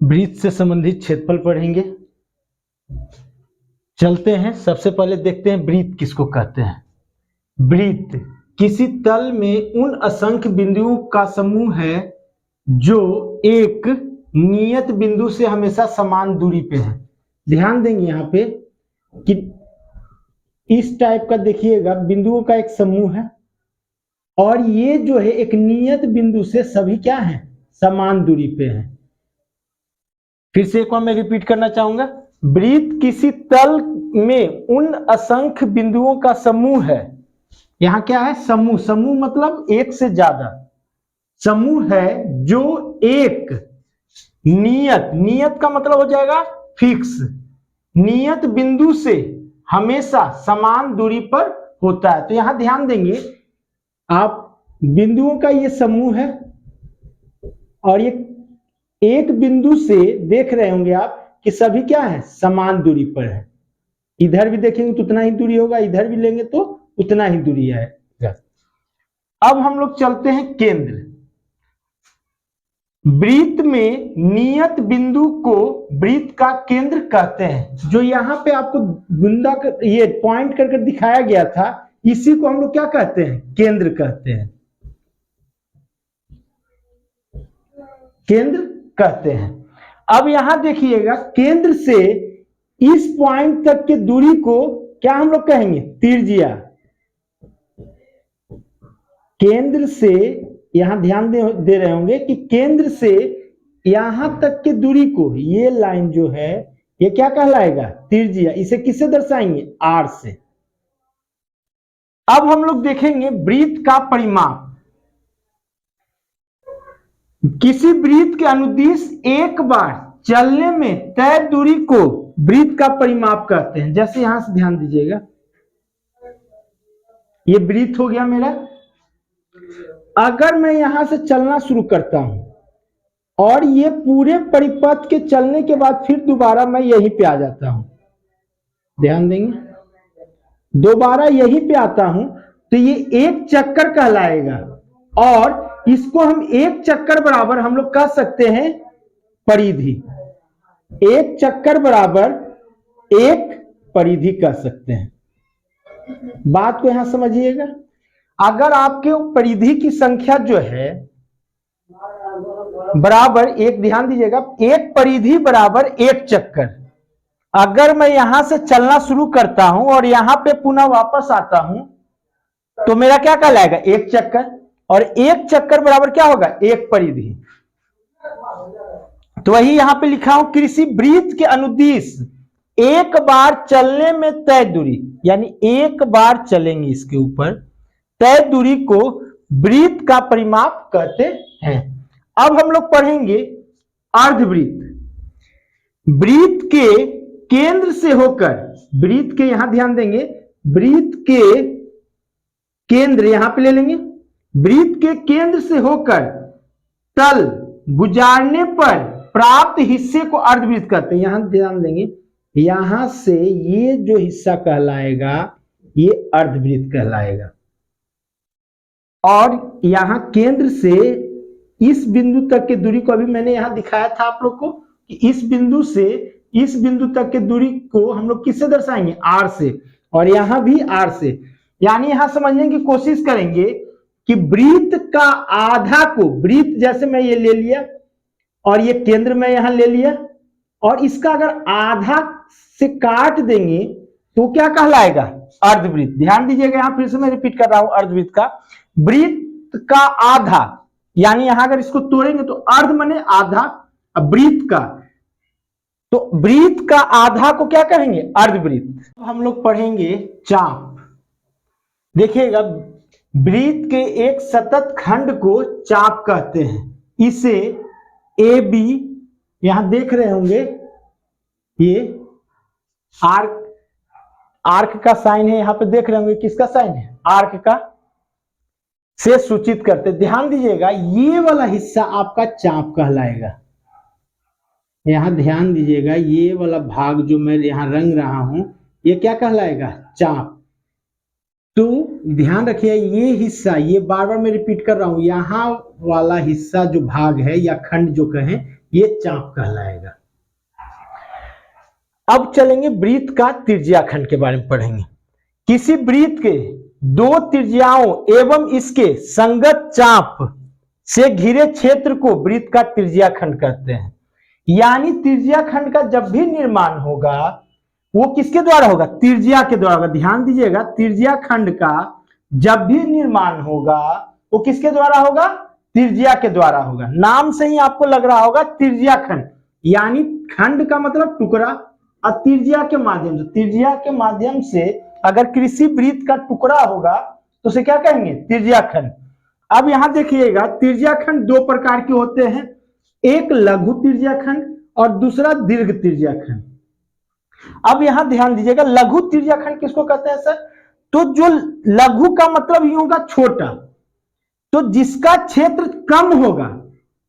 वृत्त से संबंधित क्षेत्रफल पढ़ेंगे। चलते हैं, सबसे पहले देखते हैं वृत्त किसको कहते हैं। वृत्त किसी तल में उन असंख्य बिंदुओं का समूह है जो एक नियत बिंदु से हमेशा समान दूरी पे है। ध्यान देंगे यहाँ पे कि इस टाइप का देखिएगा बिंदुओं का एक समूह है और ये जो है एक नियत बिंदु से सभी क्या है, समान दूरी पे है। फिर से एक बार मैं रिपीट करना चाहूंगा, वृत्त किसी तल में उन असंख्य बिंदुओं का समूह है। यहां क्या है, समूह। समूह मतलब एक से ज्यादा समूह है जो एक नियत का मतलब हो जाएगा फिक्स, नियत बिंदु से हमेशा समान दूरी पर होता है। तो यहां ध्यान देंगे आप, बिंदुओं का ये समूह है और ये एक बिंदु से देख रहे होंगे आप कि सभी क्या है, समान दूरी पर है। इधर भी देखेंगे तो उतना ही दूरी होगा, इधर भी लेंगे तो उतना ही दूरी है। अब हम लोग चलते हैं केंद्र। वृत्त में नियत बिंदु को वृत्त का केंद्र कहते हैं। जो यहाँ पे आपको बिंदा ये पॉइंट करके दिखाया गया था, इसी को हम लोग क्या कहते हैं, केंद्र कहते हैं, केंद्र कहते हैं। अब यहां देखिएगा, केंद्र से इस पॉइंट तक की दूरी को क्या हम लोग कहेंगे, त्रिज्या। केंद्र से यहां ध्यान दे रहे होंगे कि केंद्र से यहां तक की दूरी को, ये लाइन जो है ये क्या कहलाएगा, त्रिज्या। इसे किससे दर्शाएंगे, आर से। अब हम लोग देखेंगे वृत्त का परिमाप। किसी वृत्त के अनुदिश एक बार चलने में तय दूरी को वृत्त का परिमाप कहते हैं। जैसे यहां से ध्यान दीजिएगा, ये वृत्त हो गया मेरा। अगर मैं यहां से चलना शुरू करता हूं और ये पूरे परिपथ के चलने के बाद फिर दोबारा मैं यहीं पे आ जाता हूं, ध्यान देंगे, दोबारा यहीं पे आता हूं, तो ये एक चक्कर कहलाएगा। और इसको हम एक चक्कर बराबर हम लोग कह सकते हैं परिधि। एक चक्कर बराबर एक परिधि कह सकते हैं। बात को यहां समझिएगा, अगर आपके परिधि की संख्या जो है बराबर एक, ध्यान दीजिएगा, एक परिधि बराबर एक चक्कर। अगर मैं यहां से चलना शुरू करता हूं और यहां पे पुनः वापस आता हूं तो मेरा क्या कहलाएगा, एक चक्कर। और एक चक्कर बराबर क्या होगा, एक परिधि। तो वही यहां पे लिखा हूं, किसी वृत्त के अनुदिश एक बार चलने में तय दूरी, यानी एक बार चलेंगे इसके ऊपर, तय दूरी को वृत्त का परिमाप कहते हैं। अब हम लोग पढ़ेंगे अर्धवृत्त। वृत्त के केंद्र से होकर, वृत्त के, यहां ध्यान देंगे, वृत्त के केंद्र यहां पे ले लेंगे, वृत्त के केंद्र से होकर तल गुजारने पर प्राप्त हिस्से को अर्धवृत्त कहते हैं। यहां ध्यान देंगे, यहां से ये जो हिस्सा कहलाएगा ये अर्धवृत्त कहलाएगा। और यहां केंद्र से इस बिंदु तक की दूरी को अभी मैंने यहां दिखाया था आप लोग को कि इस बिंदु से इस बिंदु तक की दूरी को हम लोग किससे दर्शाएंगे, आर से। और यहां भी आर से। यानी यहां समझने की कोशिश करेंगे कि वृत्त का आधा को, वृत्त जैसे मैं ये ले लिया और ये केंद्र में यहां ले लिया, और इसका अगर आधा से काट देंगे तो क्या कहलाएगा, अर्धवृत्त। ध्यान दीजिएगा, यहां फिर से मैं रिपीट कर रहा हूं, अर्धवृत्त का, वृत्त का आधा, यानी यहां अगर इसको तोड़ेंगे तो अर्ध माने आधा, वृत्त का, तो वृत्त का आधा को क्या कहेंगे, अर्धवृत्त। हम लोग पढ़ेंगे चाप। देखिएगा, वृत्त के एक सतत खंड को चाप कहते हैं। इसे ए बी, यहां देख रहे होंगे ये आर्क का साइन है, यहां पे देख रहे होंगे किसका साइन है, आर्क का, से सूचित करते। ध्यान दीजिएगा, ये वाला हिस्सा आपका चाप कहलाएगा। यहां ध्यान दीजिएगा, ये वाला भाग जो मैं यहां रंग रहा हूं ये क्या कहलाएगा, चाप। तो ध्यान रखिए, ये हिस्सा, ये बार बार मैं रिपीट कर रहा हूं, यहां वाला हिस्सा जो भाग है या खंड जो कहें, ये चाप कहलाएगा। अब चलेंगे वृत्त का त्रिज्याखंड के बारे में पढ़ेंगे। किसी वृत्त के दो त्रिज्याओं एवं इसके संगत चाप से घिरे क्षेत्र को वृत्त का त्रिज्याखंड कहते हैं। यानी त्रिज्याखंड का जब भी निर्माण होगा वो किसके द्वारा होगा? त्रिज्या के द्वारा होगा। ध्यान दीजिएगा, त्रिज्याखंड का जब भी निर्माण होगा वो किसके द्वारा होगा? त्रिज्या के द्वारा होगा। नाम से ही आपको लग रहा होगा त्रिज्याखंड, यानी खंड का मतलब टुकड़ा, और त्रिज्या के माध्यम से, त्रिज्या के माध्यम से अगर किसी वृत्त का टुकड़ा होगा तो उसे क्या कहेंगे? त्रिज्याखंड। अब यहां देखिएगा, त्रिज्याखंड दो प्रकार के होते हैं, एक लघु त्रिज्याखंड और दूसरा दीर्घ त्रिज्याखंड। अब यहां ध्यान दीजिएगा, लघु त्रिज्याखंड किसको कहते हैं सर? तो जो लघु का मतलब ये होगा छोटा, तो जिसका क्षेत्र कम होगा,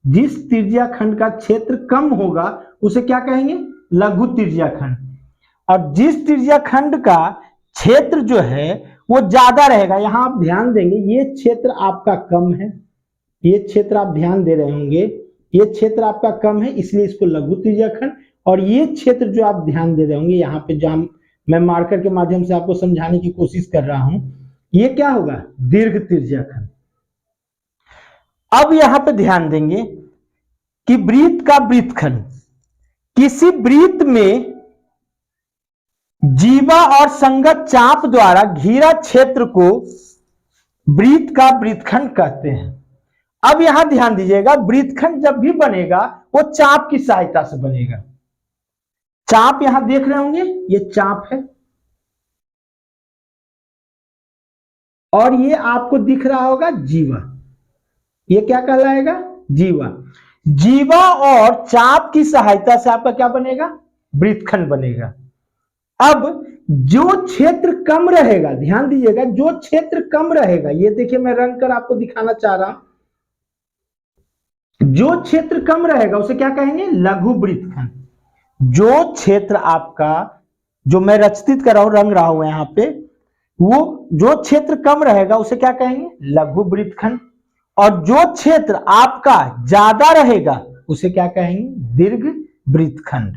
जिस त्रिज्याखंड का क्षेत्र कम होगा उसे क्या कहेंगे? लघु त्रिज्याखंड। और जिस त्रिज्याखंड का क्षेत्र जो है वो ज्यादा रहेगा, यहां आप ध्यान देंगे ये क्षेत्र आपका कम है, ये क्षेत्र आप ध्यान दे रहे होंगे, ये क्षेत्र आपका कम है इसलिए इसको लघु त्रिज्याखंड, और ये क्षेत्र जो आप ध्यान दे रहे होंगे यहाँ पे, जहां मैं मार्कर के माध्यम से आपको समझाने की कोशिश कर रहा हूं, ये क्या होगा? दीर्घ त्रिज्याखंड। अब यहां पे ध्यान देंगे कि वृत्त का वृत्तखंड, किसी वृत्त में जीवा और संगत चाप द्वारा घिरा क्षेत्र को वृत्त का वृत्तखंड कहते हैं। अब यहां ध्यान दीजिएगा, वृत्तखंड जब भी बनेगा वो चाप की सहायता से बनेगा। चाप यहां देख रहे होंगे, ये चाप है, और ये आपको दिख रहा होगा जीवा, ये क्या कहलाएगा? जीवा। जीवा और चाप की सहायता से आपका क्या बनेगा? वृत्तखंड बनेगा। अब जो क्षेत्र कम रहेगा, ध्यान दीजिएगा, जो क्षेत्र कम रहेगा, ये देखिए मैं रंग कर आपको दिखाना चाह रहा हूं, जो क्षेत्र कम रहेगा उसे क्या कहेंगे? लघु वृत्तखंड। जो क्षेत्र आपका, जो मैं रचित कर रहा हूं, रंग रहा हूं यहां पे, वो जो क्षेत्र कम रहेगा उसे क्या कहेंगे? लघु वृत्तखंड। और जो क्षेत्र आपका ज्यादा रहेगा उसे क्या कहेंगे? दीर्घ वृत्तखंड।